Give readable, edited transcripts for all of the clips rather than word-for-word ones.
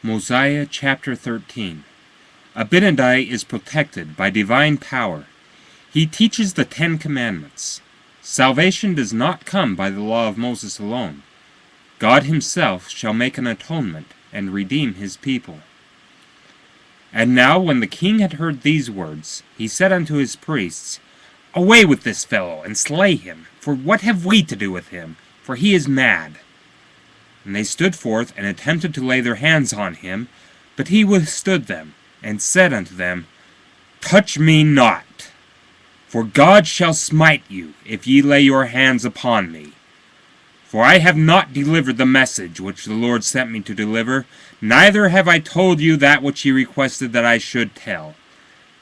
Mosiah chapter 13. Abinadi is protected by divine power. He teaches the 10 Commandments. Salvation does not come by the law of Moses alone. God himself shall make an atonement and redeem his people. And now when the king had heard these words, he said unto his priests, Away with this fellow, and slay him, for what have we to do with him? For he is mad. And they stood forth, and attempted to lay their hands on him, but he withstood them, and said unto them, Touch me not, for God shall smite you, if ye lay your hands upon me. For I have not delivered the message which the Lord sent me to deliver, neither have I told you that which ye requested that I should tell.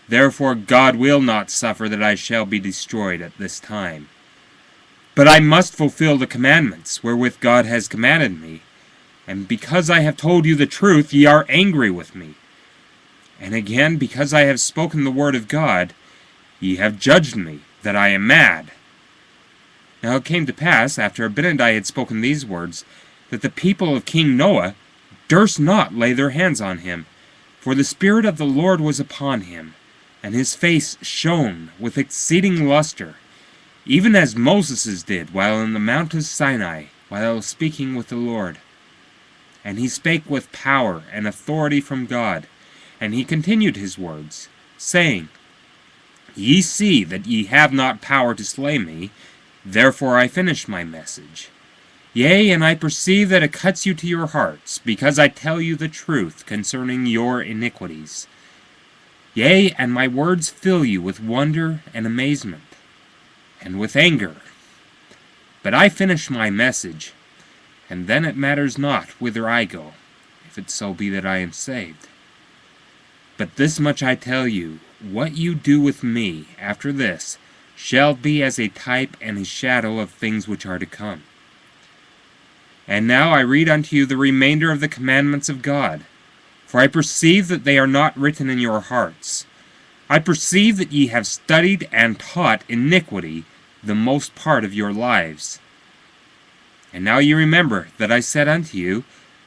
Therefore God will not suffer that I shall be destroyed at this time. But I must fulfill the commandments wherewith God has commanded me, and because I have told you the truth, ye are angry with me. And again, because I have spoken the word of God, ye have judged me, that I am mad. Now it came to pass, after Abinadi had spoken these words, that the people of King Noah durst not lay their hands on him, for the Spirit of the Lord was upon him, and his face shone with exceeding luster, even as Moses' did while in the mount of Sinai, while speaking with the Lord. And he spake with power and authority from God, and he continued his words, saying, Ye see that ye have not power to slay me, therefore I finish my message. Yea, and I perceive that it cuts you to your hearts, because I tell you the truth concerning your iniquities. Yea, and my words fill you with wonder and amazement, and with anger. But I finish my message, and then it matters not whither I go, if it so be that I am saved. But this much I tell you, what you do with me after this shall be as a type and a shadow of things which are to come. And now I read unto you the remainder of the commandments of God, for I perceive that they are not written in your hearts. I perceive that ye have studied and taught iniquity the most part of your lives. And now ye remember that I said unto you,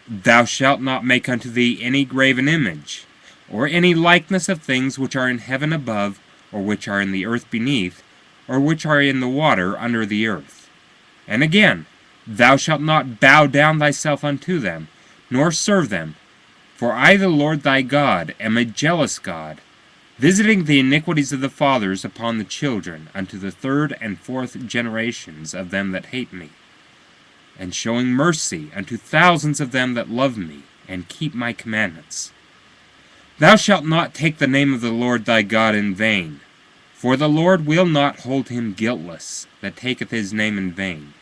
Thou shalt not make unto thee any graven image, or any likeness of things which are in heaven above, or which are in the earth beneath, or which are in the water under the earth. And again, Thou shalt not bow down thyself unto them, nor serve them. For I, the Lord thy God, am a jealous God, visiting the iniquities of the fathers upon the children unto the 3rd and 4th generations of them that hate me, and showing mercy unto thousands of them that love me, and keep my commandments. Thou shalt not take the name of the Lord thy God in vain, for the Lord will not hold him guiltless that taketh his name in vain.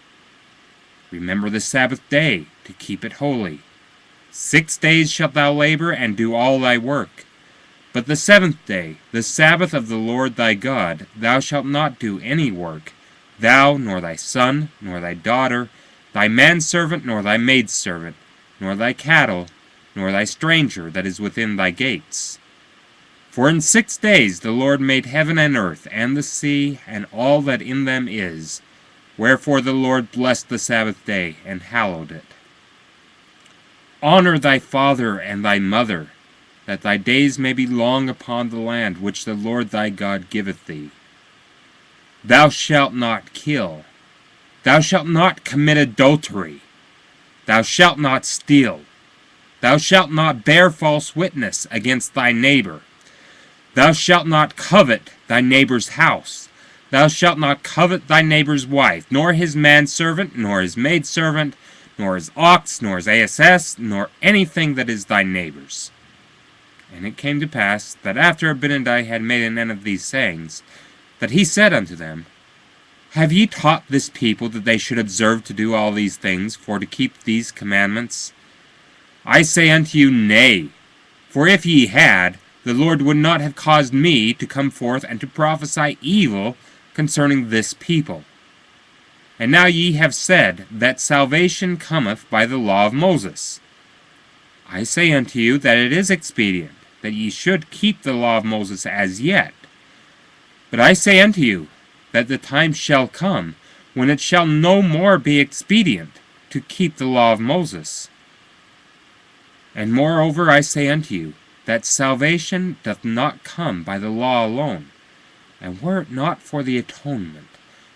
Remember the Sabbath day, to keep it holy. 6 days shalt thou labor, and do all thy work. But the 7th day, the Sabbath of the Lord thy God, thou shalt not do any work, thou, nor thy son, nor thy daughter, thy manservant, nor thy maidservant, nor thy cattle, nor thy stranger that is within thy gates. For in 6 days the Lord made heaven and earth, and the sea, and all that in them is. Wherefore the Lord blessed the Sabbath day, and hallowed it. Honor thy father and thy mother, that thy days may be long upon the land which the Lord thy God giveth thee. Thou shalt not kill. Thou shalt not commit adultery. Thou shalt not steal. Thou shalt not bear false witness against thy neighbor. Thou shalt not covet thy neighbor's house. Thou shalt not covet thy neighbor's wife, nor his manservant, nor his maidservant, nor his ox, nor his ass, nor anything that is thy neighbor's. And it came to pass, that after Abinadi had made an end of these sayings, that he said unto them, Have ye taught this people that they should observe to do all these things, for to keep these commandments? I say unto you, Nay. For if ye had, the Lord would not have caused me to come forth and to prophesy evil concerning this people. And now ye have said that salvation cometh by the law of Moses. I say unto you that it is expedient that ye should keep the law of Moses as yet. But I say unto you that the time shall come when it shall no more be expedient to keep the law of Moses. And moreover I say unto you, that salvation doth not come by the law alone, and were it not for the atonement,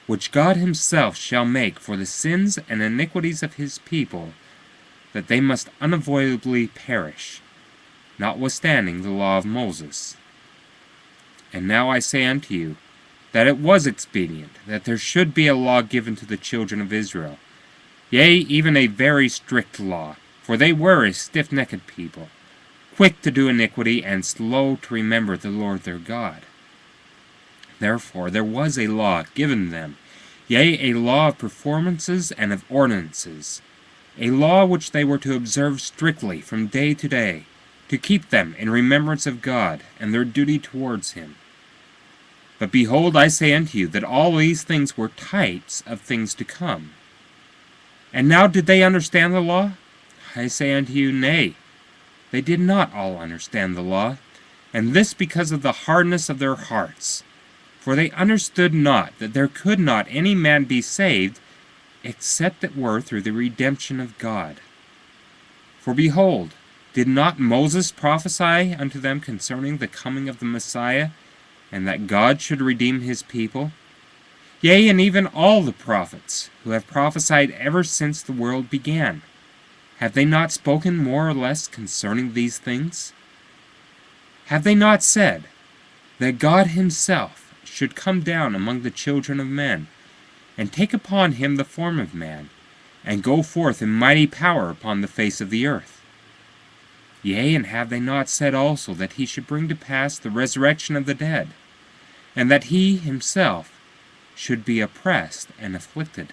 which God himself shall make for the sins and iniquities of his people, that they must unavoidably perish, notwithstanding the law of Moses. And now I say unto you, that it was expedient that there should be a law given to the children of Israel, yea, even a very strict law, for they were a stiff-necked people, quick to do iniquity, and slow to remember the Lord their God. Therefore there was a law given them, yea, a law of performances and of ordinances, a law which they were to observe strictly from day to day, to keep them in remembrance of God, and their duty towards him. But behold, I say unto you, that all these things were types of things to come. And now did they understand the law? I say unto you, nay, they did not all understand the law, and this because of the hardness of their hearts. For they understood not that there could not any man be saved, except it were through the redemption of God. For behold, did not Moses prophesy unto them concerning the coming of the Messiah, and that God should redeem his people? Yea, and even all the prophets, who have prophesied ever since the world began, have they not spoken more or less concerning these things? Have they not said that God himself should come down among the children of men, and take upon him the form of man, and go forth in mighty power upon the face of the earth? Yea, and have they not said also that he should bring to pass the resurrection of the dead, and that he himself should be oppressed and afflicted?